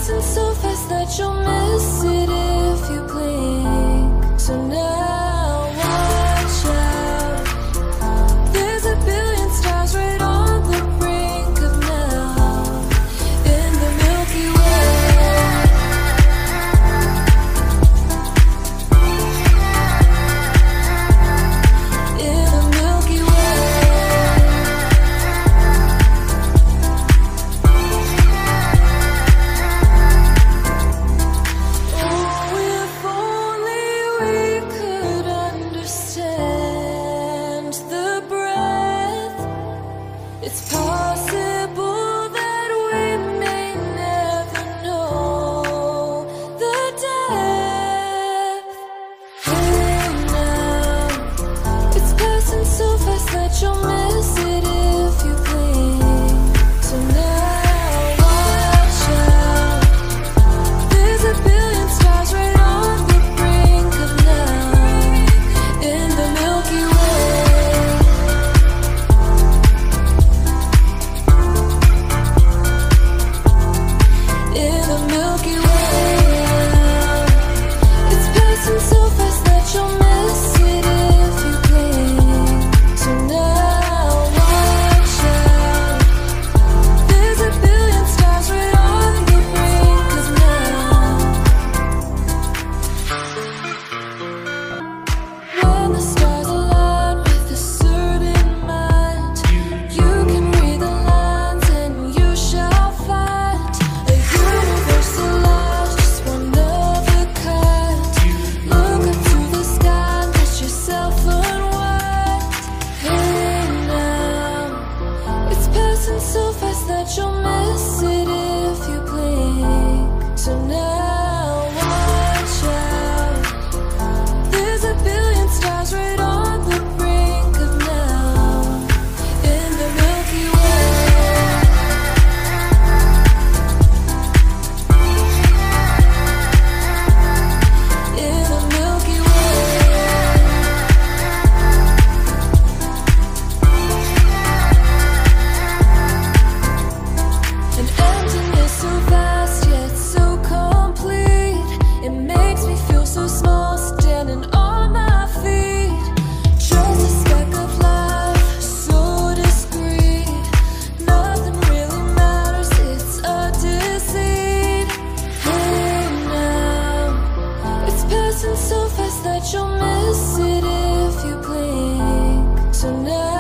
passing so fast that you'll miss it if you blink. So now watch out. There's a billion stars right on the brink of now in the Milky Way. In the Milky Way. Oh, if only we could understand the breath. It's possible that we may never know the depth. Hey now, it's passing so fast that you'll miss it if you blink. So now watch out. There's a billion stars right on the brink of now in the Milky Way. In the Milky Way. It's passing so fast that you'll miss it if you blink. So now watch out. There's a billion stars right on the brink of now. When the stars align with a certain mind, you can read the lines and you shall find a universal light, just one of a kind. Look up to the sky and let yourself unwind. Hey now, it's passing so fast that you'll miss it if you blink. So now watch out. There's a billion stars right on the brink of now in the Milky Way. In the Milky Way. An emptiness so vast yet so complete. It makes me feel so small standing on my feet. Just a speck of life, so discreet. Nothing really matters, it's a deceit. Hey now, it's passing so fast that you'll miss it if you blink. So now